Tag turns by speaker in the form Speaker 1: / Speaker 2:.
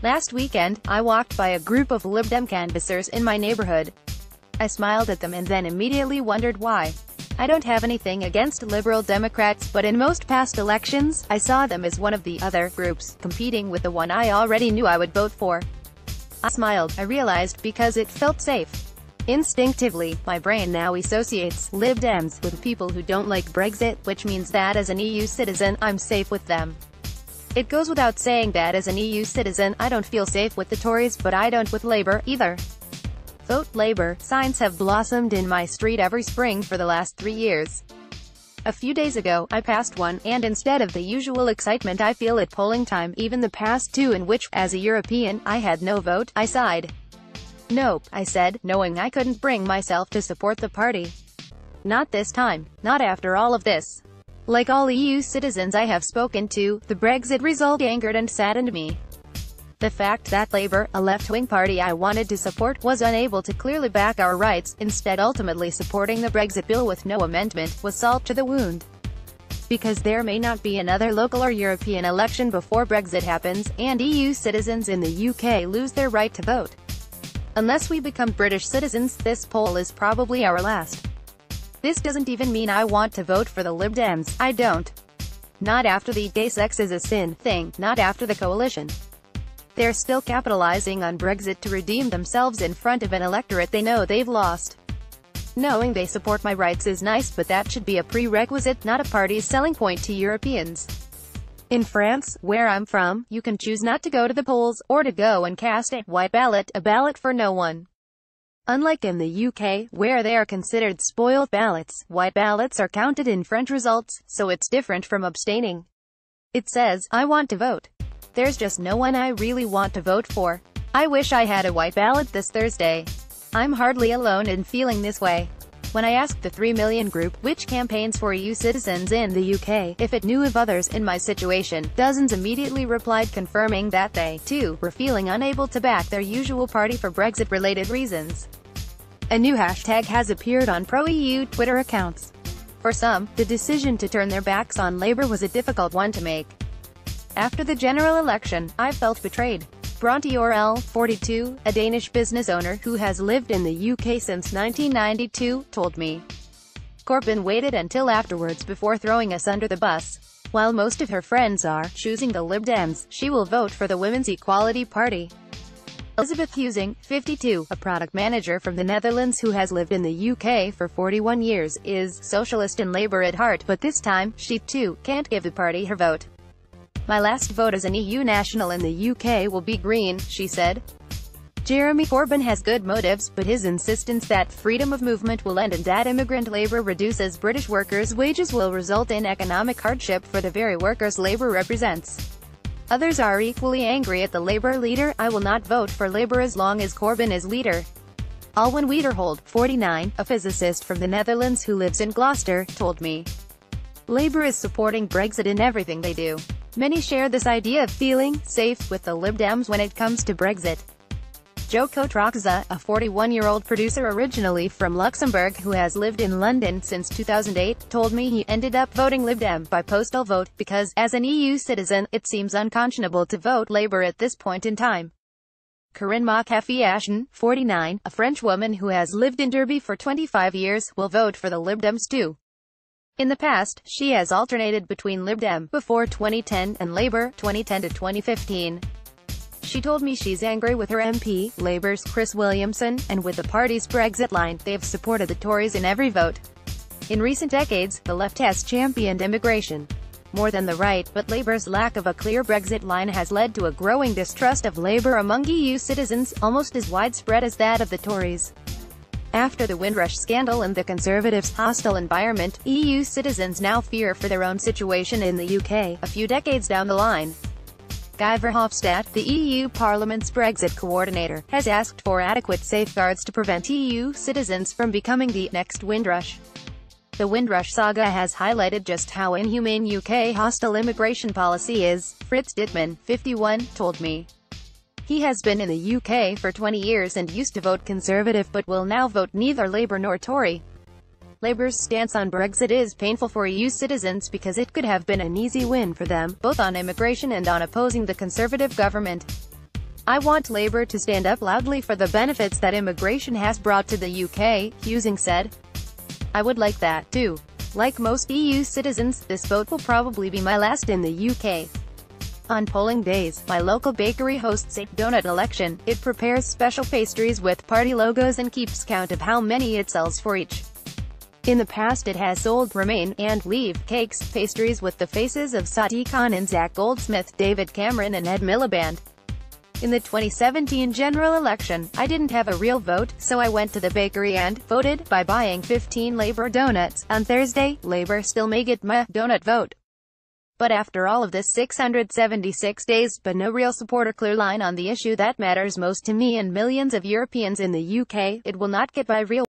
Speaker 1: Last weekend, I walked by a group of Lib Dem canvassers in my neighborhood. I smiled at them and then immediately wondered why. I don't have anything against Liberal Democrats, but in most past elections, I saw them as one of the other groups, competing with the one I already knew I would vote for. I smiled, I realized, because it felt safe. Instinctively, my brain now associates Lib Dems with people who don't like Brexit, which means that as an EU citizen, I'm safe with them. It goes without saying that as an EU citizen, I don't feel safe with the Tories, but I don't with Labour, either. Vote Labour signs have blossomed in my street every spring for the last 3 years. A few days ago, I passed one, and instead of the usual excitement I feel at polling time, even the past two in which, as a European, I had no vote, I sighed. Nope, I said, knowing I couldn't bring myself to support the party. Not this time. Not after all of this. Like all EU citizens I have spoken to, the Brexit result angered and saddened me. The fact that Labour, a left-wing party I wanted to support, was unable to clearly back our rights, instead ultimately supporting the Brexit bill with no amendment, was salt to the wound. Because there may not be another local or European election before Brexit happens, and EU citizens in the UK lose their right to vote. Unless we become British citizens, this poll is probably our last. This doesn't even mean I want to vote for the Lib Dems, I don't. Not after the gay sex is a sin thing, not after the coalition. They're still capitalizing on Brexit to redeem themselves in front of an electorate they know they've lost. Knowing they support my rights is nice, but that should be a prerequisite, not a party's selling point to Europeans. In France, where I'm from, you can choose not to go to the polls, or to go and cast a white ballot, a ballot for no one. Unlike in the UK, where they are considered spoiled ballots, white ballots are counted in French results, so it's different from abstaining. It says, I want to vote. There's just no one I really want to vote for. I wish I had a white ballot this Thursday. I'm hardly alone in feeling this way. When I asked the 3 million group, which campaigns for EU citizens in the UK, if it knew of others in my situation, dozens immediately replied confirming that they, too, were feeling unable to back their usual party for Brexit-related reasons. A new hashtag has appeared on pro-EU Twitter accounts. For some, the decision to turn their backs on Labour was a difficult one to make. After the general election, I felt betrayed. Bronte Orell, 42, a Danish business owner who has lived in the UK since 1992, told me. Corbyn waited until afterwards before throwing us under the bus. While most of her friends are choosing the Lib Dems, she will vote for the Women's Equality Party. Elizabeth Husing, 52, a product manager from the Netherlands who has lived in the UK for 41 years, is socialist and Labour at heart, but this time, she too can't give the party her vote. My last vote as an EU national in the UK will be Green, she said. Jeremy Corbyn has good motives, but his insistence that freedom of movement will end and that immigrant labour reduces British workers' wages will result in economic hardship for the very workers Labour represents. Others are equally angry at the Labour leader. I will not vote for Labour as long as Corbyn is leader. Alwyn Wederhold, 49, a physicist from the Netherlands who lives in Gloucester, told me. Labour is supporting Brexit in everything they do. Many share this idea of feeling safe with the Lib Dems when it comes to Brexit. Joko Troxa, a 41-year-old producer originally from Luxembourg who has lived in London since 2008, told me he ended up voting Lib Dem by postal vote, because, as an EU citizen, it seems unconscionable to vote Labour at this point in time. Corinne McAfee-Ashton, 49, a French woman who has lived in Derby for 25 years, will vote for the Lib Dems too. In the past, she has alternated between Lib Dem, before 2010, and Labour, 2010 to 2015. She told me she's angry with her MP, Labour's Chris Williamson, and with the party's Brexit line. They've supported the Tories in every vote. In recent decades, the left has championed immigration more than the right, but Labour's lack of a clear Brexit line has led to a growing distrust of Labour among EU citizens, almost as widespread as that of the Tories. After the Windrush scandal and the Conservatives' hostile environment, EU citizens now fear for their own situation in the UK, a few decades down the line. Guy Verhofstadt, the EU Parliament's Brexit coordinator, has asked for adequate safeguards to prevent EU citizens from becoming the next Windrush. The Windrush saga has highlighted just how inhumane UK hostile immigration policy is, Fritz Dittman, 51, told me. He has been in the UK for 20 years and used to vote Conservative but will now vote neither Labour nor Tory. Labour's stance on Brexit is painful for EU citizens because it could have been an easy win for them, both on immigration and on opposing the Conservative government. I want Labour to stand up loudly for the benefits that immigration has brought to the UK, Husing said. I would like that, too. Like most EU citizens, this vote will probably be my last in the UK. On polling days, my local bakery hosts a donut election. It prepares special pastries with party logos and keeps count of how many it sells for each. In the past it has sold Remain and Leave cakes, pastries with the faces of Sadiq Khan and Zach Goldsmith, David Cameron and Ed Miliband. In the 2017 general election, I didn't have a real vote, so I went to the bakery and voted by buying 15 Labour donuts. On Thursday, Labour still may get my donut vote. But after all of this 676 days, but no real support or clear line on the issue that matters most to me and millions of Europeans in the UK, it will not get by real